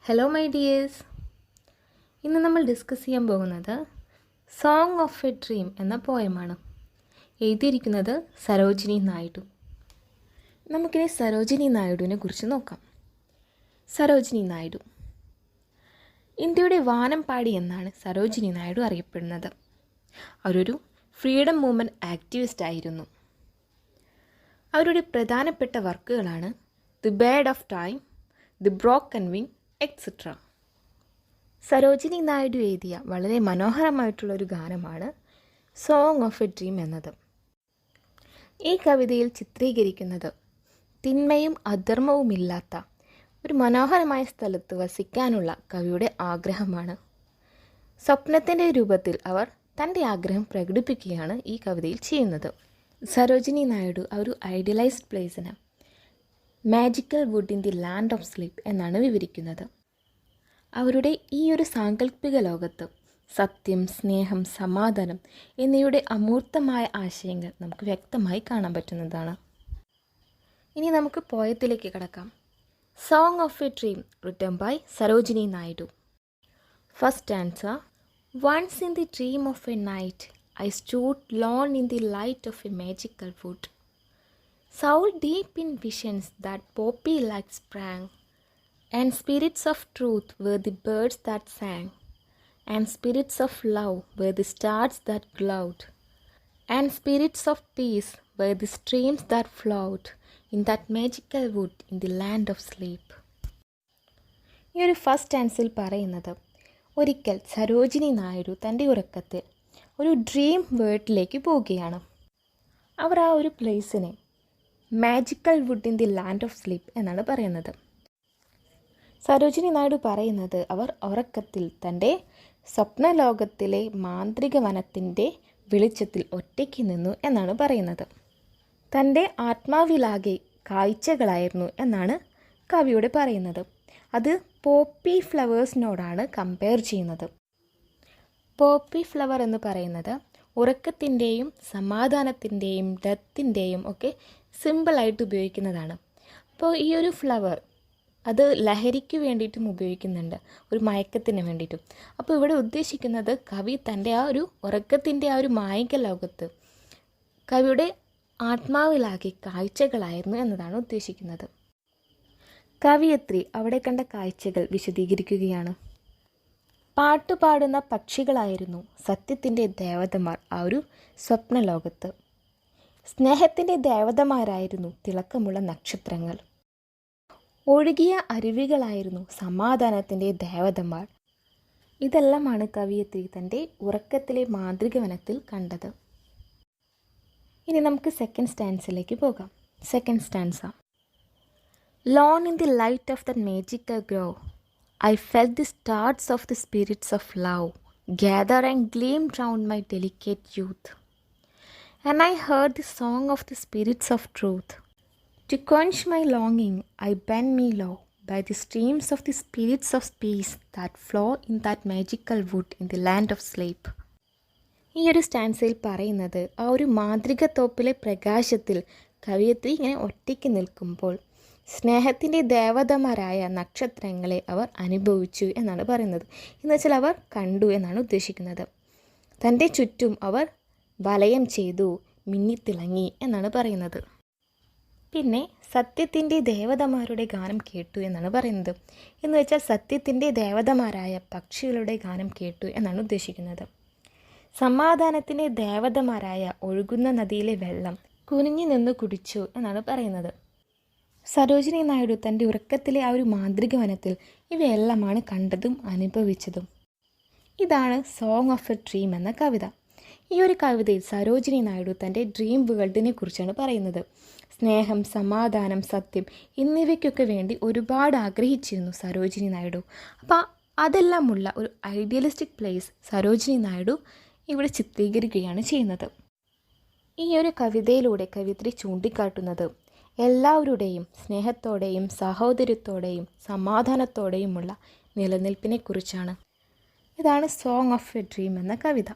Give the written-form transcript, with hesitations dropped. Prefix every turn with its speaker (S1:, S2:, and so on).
S1: Hello my dears, ഇന്ന് നമ്മൾ discuss ചെയ്യാൻ പോകുന്നത് സോങ് ഓഫ് എ ഡ്രീം എന്ന പോയമാണ്. എഴുതിയിരിക്കുന്നത് സരോജിനി നായിഡു. നമുക്കിനി സരോജിനി നായിഡുവിനെ കുറിച്ച് നോക്കാം. സരോജിനി നായിഡു ഇന്ത്യയുടെ വാനം പാടി എന്നാണ് സരോജിനി നായിഡു അറിയപ്പെടുന്നത്. അവരൊരു ഫ്രീഡം മൂവ്മെൻറ്റ് ആക്ടിവിസ്റ്റ് ആയിരുന്നു. അവരുടെ പ്രധാനപ്പെട്ട വർക്കുകളാണ് the bird of time, the broken wing, etcetera. Sarojini Naidu എഴുതിയ വളരെ മനോഹരമായിട്ടുള്ളൊരു ഗാനമാണ് സോങ് ഓഫ് എ ഡ്രീം എന്നത്. ഈ കവിതയിൽ ചിത്രീകരിക്കുന്നത് തിന്മയും അധർമ്മവുമില്ലാത്ത ഒരു മനോഹരമായ സ്ഥലത്ത് വസിക്കാനുള്ള കവിയുടെ ആഗ്രഹമാണ്. സ്വപ്നത്തിൻ്റെ രൂപത്തിൽ അവർ തൻ്റെ ആഗ്രഹം പ്രകടിപ്പിക്കുകയാണ് ഈ കവിതയിൽ ചെയ്യുന്നത്. സരോജിനി നായിഡു ഒരു ഐഡിയലൈസ്ഡ് പ്ലേസിന് magical wood in the land of sleep എന്നാണ് വിവരിക്കുന്നത്. അവരുടെ ഈ ഒരു സാങ്കല്പിക ലോകത്ത് സത്യം, സ്നേഹം, സമാധാനം എന്നിവയുടെ അമൂർത്തമായ ആശയങ്ങൾ നമുക്ക് വ്യക്തമായി കാണാൻ പറ്റുന്നതാണ്. ഇനി നമുക്ക് പോയത്തിലേക്ക് കടക്കാം. Song of a dream written by Sarojini Naidu. First answer. Once in the dream of a night, I stood lone in the light of a magical wood. Soul deep in visions that poppy-like sprang, and spirits of truth were the birds that sang, and spirits of love were the stars that glowed, and spirits of peace were the streams that flowed in that magical wood in the land of sleep. ഈ ഒരു first ആൻസറിൽ പറയുന്നത് ഒരിക്കൽ സരോജിനി നായിഡു തൻ്റെ ഉറക്കത്തിൽ ഒരു dream വേൾഡിലേക്ക് പോവുകയാണ്. അവർ ആ ഒരു പ്ലേസിനെ magical wood in the land of sleep എന്നാണ് പറയുന്നത്. സരോജിനി നായിഡു പറയുന്നത് അവർ ഉറക്കത്തിൽ തൻ്റെ സ്വപ്നലോകത്തിലെ മാന്ത്രിക വനത്തിൻ്റെ വെളിച്ചത്തിൽ ഒറ്റയ്ക്ക് നിന്നു എന്നാണ് പറയുന്നത്. തൻ്റെ ആത്മാവിലാകെ കാഴ്ചകളായിരുന്നു എന്നാണ് കവിയോട് പറയുന്നത്. അത് പോപ്പി ഫ്ലവേഴ്സിനോടാണ് കമ്പയർ ചെയ്യുന്നത്. പോപ്പി ഫ്ലവർ എന്ന് പറയുന്നത് ഉറക്കത്തിൻ്റെയും സമാധാനത്തിൻ്റെയും ഡെത്തിൻ്റെയും ഒക്കെ സിമ്പിളായിട്ട് ഉപയോഗിക്കുന്നതാണ്. അപ്പോൾ ഈ ഒരു ഫ്ലവർ അത് ലഹരിക്ക് വേണ്ടിയിട്ടും ഉപയോഗിക്കുന്നുണ്ട്, ഒരു മയക്കത്തിന് വേണ്ടിയിട്ടും. അപ്പോൾ ഇവിടെ ഉദ്ദേശിക്കുന്നത് കവി തൻ്റെ ആ ഒരു ഉറക്കത്തിൻ്റെ ആ ഒരു മായിക ലോകത്ത് കവിയുടെ ആത്മാവിലാകെ കാഴ്ചകളായിരുന്നു എന്നതാണ് ഉദ്ദേശിക്കുന്നത്. കവിയത്രി അവിടെ കണ്ട കാഴ്ചകൾ വിശദീകരിക്കുകയാണ്. പാട്ടുപാടുന്ന പക്ഷികളായിരുന്നു സത്യത്തിൻ്റെ ദേവതമാർ ആ ഒരു സ്വപ്നലോകത്ത്. സ്നേഹത്തിൻ്റെ ദേവതമാരായിരുന്നു തിളക്കമുള്ള നക്ഷത്രങ്ങൾ. ഒഴുകിയ അരുവികളായിരുന്നു സമാധാനത്തിൻ്റെ ദേവതമാർ. ഇതെല്ലാമാണ് കവിയത്രി തൻ്റെ ഉറക്കത്തിലെ മാന്ത്രിക വനത്തിൽ കണ്ടത്. ഇനി നമുക്ക് സെക്കൻഡ് സ്റ്റാൻസിലേക്ക് പോകാം. Second stanza. Lone in the light of that magical grove, I felt the stars of the spirits of love gather and gleam round my delicate youth. And I heard the song of the spirits of truth. To quench my longing, I bend me low by the streams of the spirits of peace that flow in that magical wood in the land of sleep. ഈ ഒരു സ്റ്റാൻസയിൽ പറയുന്നത് ആ ഒരു മാന്ത്രിക തോപ്പിലെ പ്രകാശത്തിൽ കവിയത്രി ഇങ്ങനെ ഒറ്റയ്ക്ക് നിൽക്കുമ്പോൾ സ്നേഹത്തിൻ്റെ ദേവതമാരായ നക്ഷത്രങ്ങളെ അവർ അനുഭവിച്ചു എന്നാണ് പറയുന്നത്. എന്ന് വെച്ചാൽ അവർ കണ്ടു എന്നാണ് ഉദ്ദേശിക്കുന്നത്. തൻ്റെ ചുറ്റും അവർ വലയം ചെയ്തു, മിന്നിത്തിളങ്ങി എന്നാണ് പറയുന്നത്. പിന്നെ സത്യത്തിൻ്റെ ദേവതമാരുടെ ഗാനം കേട്ടു എന്നാണ് പറയുന്നത്. എന്ന് വെച്ചാൽ സത്യത്തിൻ്റെ ദേവതമാരായ പക്ഷികളുടെ ഗാനം കേട്ടു എന്നാണ് ഉദ്ദേശിക്കുന്നത്. സമാധാനത്തിൻ്റെ ദേവതമാരായ ഒഴുകുന്ന നദിയിലെ വെള്ളം കുനിഞ്ഞു നിന്ന് കുടിച്ചു എന്നാണ് പറയുന്നത്. സരോജിനി നായിഡു തൻ്റെ ഉറക്കത്തിലെ ആ ഒരു മാന്ത്രിക വനത്തിൽ ഇവയെല്ലാമാണ് കണ്ടതും അനുഭവിച്ചതും. ഇതാണ് സോങ് ഓഫ് എ ഡ്രീം എന്ന കവിത. ഈ ഒരു കവിതയിൽ സരോജിനി നായിഡു തൻ്റെ ഡ്രീം വേൾഡിനെ കുറിച്ചാണ് പറയുന്നത്. സ്നേഹം, സമാധാനം, സത്യം എന്നിവയ്ക്കൊക്കെ വേണ്ടി ഒരുപാട് ആഗ്രഹിച്ചിരുന്നു സരോജിനി നായിഡു. അപ്പോൾ അതെല്ലാമുള്ള ഒരു ഐഡിയലിസ്റ്റിക് പ്ലേസ് സരോജിനി നായിഡു ഇവിടെ ചിത്രീകരിക്കുകയാണ് ചെയ്യുന്നത്. ഈ ഒരു കവിതയിലൂടെ കവിത്രി ചൂണ്ടിക്കാട്ടുന്നത് എല്ലാവരുടെയും സ്നേഹത്തോടെയും സഹോദര്യത്തോടെയും സമാധാനത്തോടെയുമുള്ള നിലനിൽപ്പിനെക്കുറിച്ചാണ്. ഇതാണ് സോങ് ഓഫ് എ ഡ്രീം എന്ന കവിത.